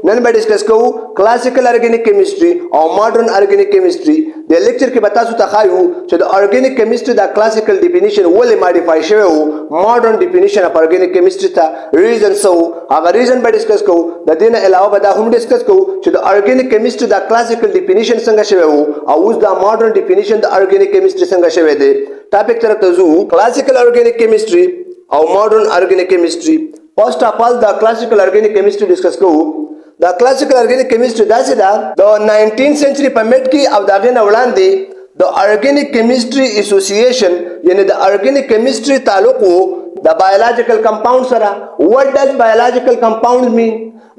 نن به ډیسکس کوو کلاسیکل ارګینیک کیمستري او ماډرن ارګینیک کیمستري. د لیکچر کې به تاسو ته ښایو چې د ارګینیک کیمستري د کلاسیکل ډیفینیشن ولې ماډیفای شوی او ماډرن ډیفینیشن اف ارګینیک کیمستري ته ریزن سو هغه ریزن به ډیسکس کوو. د دې نه علاوه به دا هم ډیسکس کوو چې د ارګینیک کیمستري د کلاسیکل ډیفینیشن څنګه شوی او اوس د ماډرن ډیفینیشن د ارګینیک کیمستري څنګه شوی دی. ټاپک طرف ته ځو. کلاسیکل ارګینیک کیمستري او ماډرن ارګینیک کیمستري. فرست اف آل د کلاسیکل ارګینیک کیمستري ډیسکس کوو. د کلاسیکل ارګینیک کیمستري داسې ده د 19 سنچري په میډ کې او د هغې نه وړاندې د ارګینیک کیمستري اسوسییشن یعنی د ارګینیک کیمستري تعلق و د بایولوژیکل کمپاوند سره. what does biological compound mean؟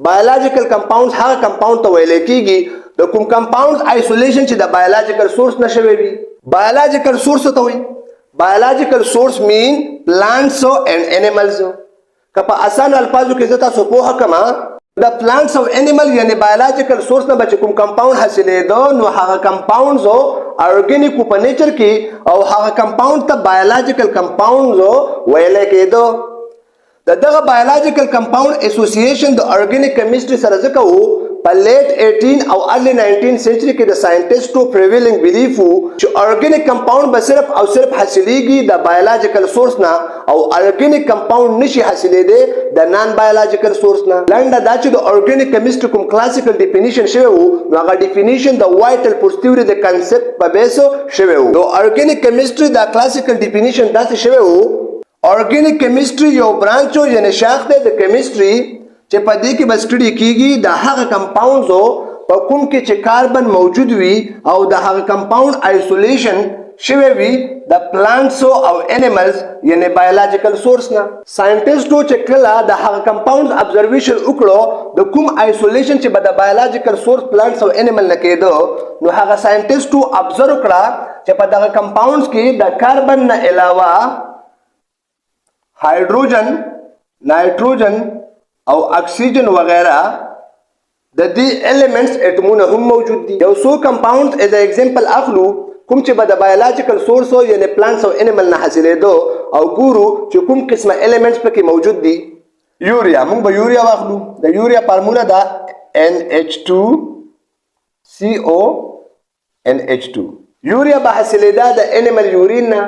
بایولوژیکل کمپاوند هغه کمپاوند ته ویل کېږي د کوم کمپاوند آیسولیشن چې د بایولوژیکل سورس نه شوی وي. بایولوژیکل سورس ته وایي. بایولوژیکل سورس مین پلانټس اینڈ انیملز. که په اسانو الفاظو کې زه تاسو پوهه کړم د پلانټس او انیمل یعنی بایولوژیکل سورس نه به چې کوم کمپاوند حاصلېده نو هغه کمپاوندز ارګینیک په نیچر کې او هغه کمپاوند ته بایولوژیکل کمپاوندز ویلی کېده. د دغه بایولوژیکل کمپاوند اسوسییشن د ارګینیک کیمستري سره ځکه و په لیټ 18 او ارلی 19 سنچري کې د ساینټسټو پریویلنګ بیلیف وو چې ارګینیک کمپاوند به صرف او صرف حاصلېږي د بایولوژیکل سورس نه او ارګینیک کمپاوند نشي حاصلېدی د نان بایولوژیکل سورس نه. لنډه دا چې د ارګینیک کیمستري کوم کلاسیکل ډیفینیشن شوی وو نو هغه ډیفینیشن د وایټل پوسټیوري د کنسپټ په بیسو شوی وو. د ارګینیک کیمستري د کلاسیکل ډیفینیشن داسې شوی وو ارګینیک کیمستري یو برانچ یعنی شاخ دی د کیمستري چې په دې کې به سټډي کیږي د هغه کمپاوندز په کوم کې چې کاربن موجود وي او د هغه کمپاوند آیسولیشن شوی وي د پلانټس او انیملز یعنی بایولوژیکل سورس نه. ساینټسټو چې کله د هغه کمپاوندز ابزرویشن وکړو د کوم آیسولیشن چې به د بایولوژیکل سورس پلانټس او انیمل نه کېده نو هغه ساینټسټو ابزرو کړه چې په دغه کمپاوندز کې د کاربن نه علاوه هایدروجن، نایټروجن او اکسیجن وغیرہ د دې ایلیمنټس اټمونه هم موجود دي. یو څو کمپاوندز ایز ایگزامپل اخلو کوم چې به د بایولوژیکل سورس یعنی پلانټس او انیمل نه حاصلېدو او ګورو چې کوم قسمه ایلیمنټس پکې موجود دي. یوریا، موږ به یوریا واخلو. د یوریا فارموله ده NH2CO NH2. یوریا به حاصلېده د انیمل یورین نه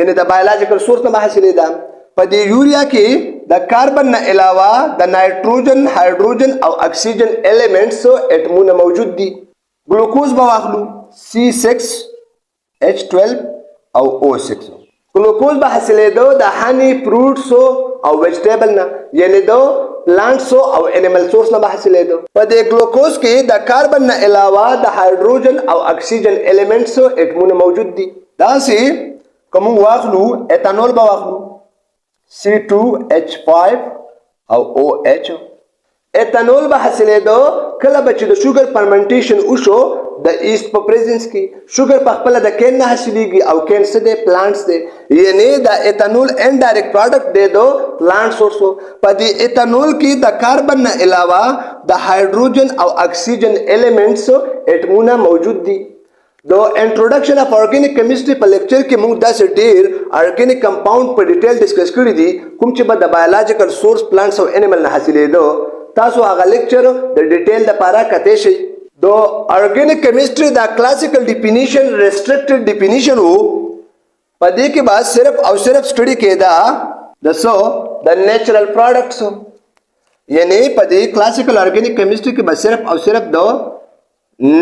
یعنی د بایولوژیکل سورس نه به حاصلېده. په دې یوریا کې د کاربن نه علاوه د نایټروجن، هایدروجن او اکسیجن ایلیمنټس اټمونه موجود دي. ګلوکوز به واخلو C6H12 او O6. ګلوکوز به حاصلېدو د هنی، فروټس او ویجیټیبل نه یعنی د پلانټس او انیمل سورس نه به حاصلېدو. په دې ګلوکوز کې د کاربن نه علاوه د هایدروجن او اکسیجن ایلیمنټس اټمونه موجود دي. داسې کوم واخلو ایتانول به واخلو C2H5 او OH. ایتانول به حاصلېدو کله به چې د شوګر فرمنټیشن وشو د ایست په پریزنس کې. شوګر په خپله د کین نه حاصلېږي او کین څه دی؟ پلانټس دی. یعنی د ایتانول انډایرکټ پروډکټ دی د پلانټ سورس. په دې ایتانول کې د کاربن نه علاوه د هایدروجن او اکسیجن ایلیمنټس اټمونه موجود دي. د انټروډکشن اف ارګینیک کیمستري په لیکچر کې موږ داسې ډېر ارګینیک کمپاوند په ډیټیل ډسکس کړي دي کوم چې به د بایولوژیکل سورس پلانټس او انیمل نه حاصلېده. تاسو هغه لیکچر د ډیټیل لپاره کتلی شئ. د ارګینیک کیمستري د کلاسیکل ډیفینیشن ریسټرکټډ ډیفینیشن و. په دې کې به صرف او صرف سټډي کېده د نیچرل پروډکټس یعنی په دې کلاسیکل ارګینیک کیمستري کې به صرف او صرف د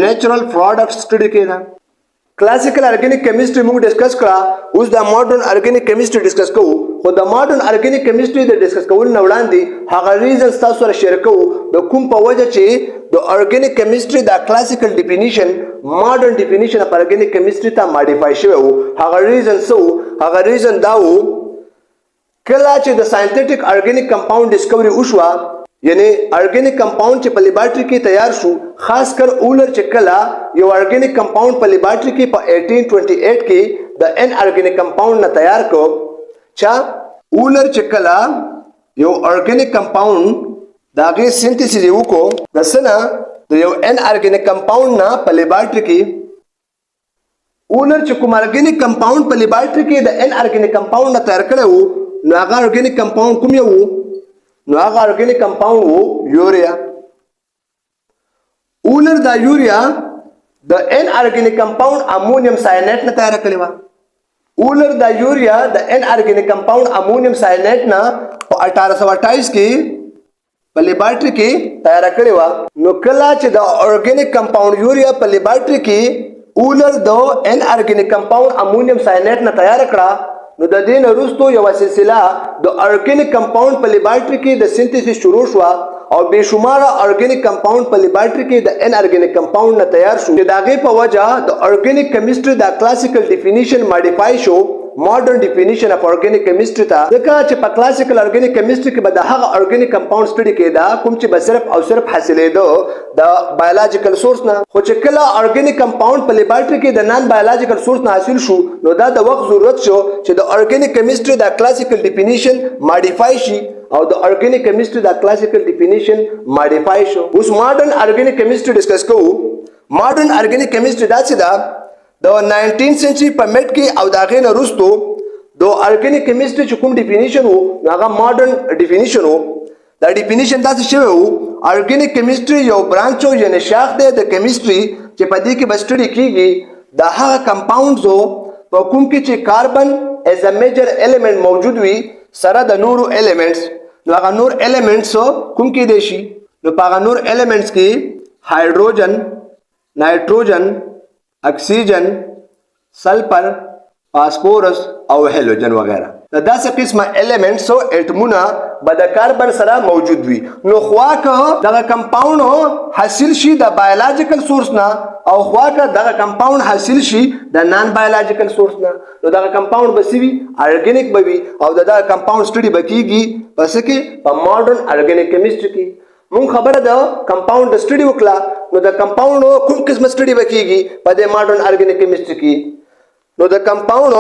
نیچرل پروډکټس سټډي کېده. کلاسیکل ارګینیک کیمستري موږ ډسکس کړه. اوس د ماډرن ارګینیک کیمستري ډسکس کوو. خو د ماډرن ارګینیک کیمستري د ډسکس کولو نه وړاندې هغه ریزنز تاسو سره شیر کوو د کوم په وجه چې د ارګینیک کیمستري د کلاسیکل ډیفینیشن ماډرن ډیفینیشن اف ارګینیک کیمستري ته ماډیفای شوی و. هغه ریزن څه و؟ هغه ریزن دا و کله چې د ساینتیټیک ارګینیک کمپاوند ډسکوري وشوه یعنی ارګینیک کمپاوند چې په لیبارټري کې تیار شو خاص کر اولر چې کله یو ارګینیک کمپاوند په لیبارټري کې په 1828 کې د ان ارګینیک کمپاوند نه تیار کو چا اولر چې کله یو ارګینیک کمپاوند داغه سینتھیسس وکړو د سنه د یو ان ارګینیک کمپاوند نه په لیبارټري کې اولر چې کوم ارګینیک کمپاوند په لیبارټري کې د ان ارګینیک کمپاوند نه تیار کړو نو هغه ارګینیک کمپاوند کوم یو نو هغه ارګینیک کمپاوند وو یوریا. دا یوریا د ان ارګینیک کمپاوند امونیم ساینټ نه تیار کړی و اولر دا یوریا د ان ارګینیک کمپاوند امونیم ساینټ نه په 1828 کې په لیبارټری کې تیار کړی و نو کله چې د ارګینیک کمپاوند یوریا په لیبارټری کې اولر د ان ارګینیک کمپاوند امونیم ساینټ نه تیار کړه نو د دې نه وروسته یوه سلسله د ارګینیک کمپاوند په لیبارټری کې د سینتھیسس شروع شوه او بې شماره ارګینیک کمپاوند په لیبارټری کې د ان ارګینیک کمپاوند نه تیار شو چې د هغې په وجه د ارګینیک کیمستري د کلاسیکل ډیفینیشن ماډیفای شو ماډرن ډیفینیشن اف ارګینیک کیمستري ته ځکه چې په کلاسیکل ارګینیک کیمستري کې به د هغه ارګینیک کمپاوند سټډي کېده کوم چې به صرف او صرف حاصلېده د بایولوژیکل سورس نه خو چې کله ارګینیک کمپاوند په لیبارټری کې د نان بایولوژیکل سورس نه حاصل شو نو دا د وخت ضرورت شو چې د ارګینیک کیمستري د کلاسیکل ډیفینیشن ماډیفای شي او د ارګینیک کیمستري د کلاسیکل ډیفینیشن ماډیفای شو اوس ماډرن ارګینیک کیمستري ډسکس کوو ماډرن ارګینیک کیمستري داسې ده د 19 سنچري په میډ کې او د هغې نه وروستو د ارګینیک کیمستري چې کوم ډیفینیشن و هغه ماډرن ډیفینیشن و دا ډیفینیشن داسې شوی و ارګینیک کیمستري یو برانچ و یعنې شاخ دی د کیمستري چې په دې کې به سټډي کیږي د هغه کمپاونډز په کوم کې چې کاربن ایز ا میجر ایلیمنٹ موجود وي سره د نورو ایلیمنټس نو هغه نور ایلیمنټس کوم کې دی شي نو په هغه نور ایلیمنټس کې هایډروجن نایټروجن اکسیجن سلفر فاسفورس او هیلوجن وغیرہ د داسې قسمه ایلیمنټس او اټمونه به د کاربن سره موجود وي نو خواکه دغه کمپاوند حاصل شي د بایولوژیکل سورس نه او خواکه دغه کمپاوند حاصل شي د نان بایولوژیکل سورس نه نو دغه کمپاوند به سی وي ارګینیک به وي او دغه کمپاوند سټډي به کیږي پس کې په ماډرن ارګینیک کیمستري کې مونږ خبره ده کمپاوند سټډي وکړه نو د کمپاوند کوم قسم سټډي وکړي په د ماډرن ارګینیک کیمستري کې نو د کمپاوند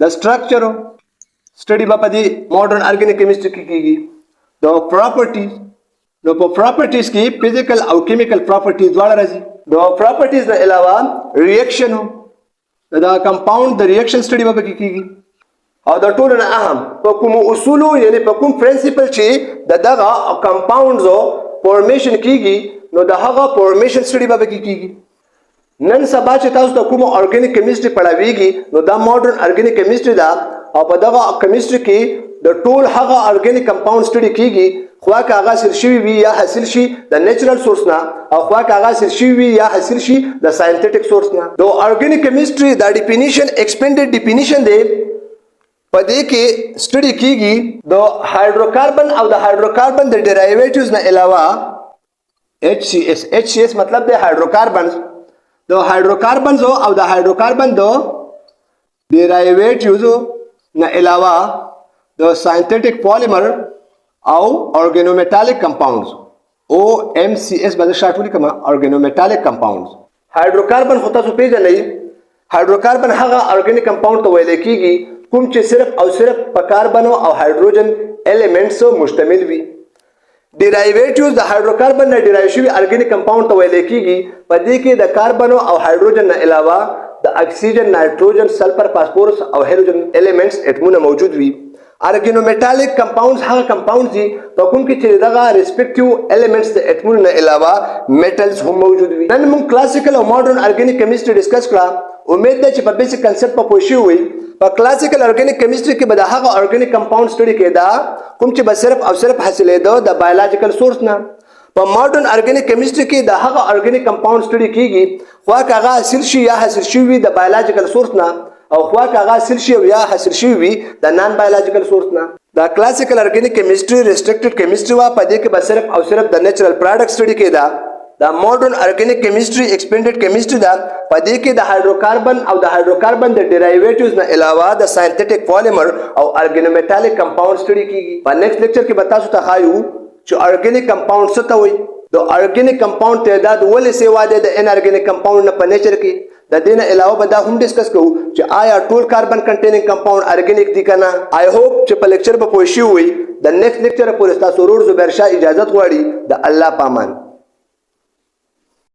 د سټرکچر سټډي په د ماډرن ارګینیک کیمستري کې کیږي د پراپرټیز نو په پراپرټیز کې فزیکل او کیمیکل پراپرټیز دواړه راځي د پراپرټیز نه علاوه ریاکشن د کمپاوند د ریاکشن سټډي په کې کیږي او د ټولو نه اهم په کوم اصولو یعنی په کوم پرنسپل چې د دغه کمپاوندز فورمیشن کیږي نو د هغه فورمیشن سټډي به کیږي نن سبا چې تاسو ته کوم ارګینیک کیمستري پڑھاویږي نو دا ماډرن ارګینیک کیمستري دا او په دغه کیمستري کې د ټول هغه ارګینیک کمپاوند سټډي کیږي خو هغه حاصل شوی وي یا حاصل شي د نیچرل سورس نه او خو هغه حاصل شوی وي یا حاصل شي د ساينټیفیک سورس نه د ارګینیک کیمستري دا ډیفینیشن ایکسپینډډ ډیفینیشن دی په دې کې سټډي کیږي د هایدروکاربن او د هایدروکاربن د ډیرایویټیوز نه علاوه HCS مطلب د هایدروکاربنز د هایدروکاربنز او د هایدروکاربن د ډیرایویټیوز نه علاوه د ساينټیفیک پولیمر او اورګانومیټالیک کمپاوندز OMCS به شارټ ولیکم اورګانومیټالیک کمپاوندز هایدروکاربن خو تاسو پیژنئ هایدروکاربن هغه ارګینیک کمپاوند ته ویل کیږي کوم چې صرف او صرف په کاربن او هایدروجن ایلیمنټس مشتمل وي ډیرایویټیوز د هایدروکاربن نه ډیرایو شوي ارګینیک کمپاوند ته ویل کیږي په دې کې د کاربن او هایدروجن نه علاوه د اکسیجن نایټروجن سلفر فاسفورس او هیلوجن ایلیمنټس اټمونه موجود وي ارګانومیټالیک کمپاوندز هغه کمپاوندز دي په کوم کې چې دغه ریسپیکټیو ایلیمنټس د اټمونو نه علاوه میټلز هم موجود وي نن موږ کلاسیکل او ماډرن ارګینیک کیمستري ډسکس کړه امید ده چې په بیسیک کنسپټ په پوه شوي وئ په کلاسیکل ارګینیک کیمستري کې به د هغه ارګینیک کمپاوند سټډي کېده کوم چې به صرف او صرف حاصلېده د بایولوژیکل سورس نه په ماډرن ارګینیک کیمستري کې د هغه ارګینیک کمپاوند سټډي کیږي خو هغه حاصل شي یا حاصل شوی د بایولوژیکل سورس نه او خو هغه حاصل شي یا حاصل شوی د نان بایولوژیکل سورس نه دا کلاسیکل ارګینیک کیمستري ریسټریکټډ کیمستري وا په دې کې به صرف او صرف د نیچرل پروډکټ سټډي کېده دا ماډرن ارګینیک کیمستري ایکسپینډډ کیمستري دا په دې کې د هایدروکاربن او د هایدروکاربن د ډیرایویټیوز نه علاوه د ساينټیفیک پولیمر او ارګانومیټالیک کمپاوند سټډي کیږي په نیکسټ لیکچر کې به تاسو ته ښایو چې ارګینیک کمپاوند څه ته وایي د ارګینیک کمپاوند تعداد ولې سیوا ده د ان ارګینیک کمپاوند نه په نیچر کې د دې نه علاوه به دا هم ډسکس کوو چې آیا ټول کاربن کنټیننګ کمپاوند ارګینیک دي کنه آی هوپ چې په لیکچر به پوه شئ وئ د نیکسټ لیکچر پورې تاسو ورور زبیر شاه اجازه غواړي د الله پامان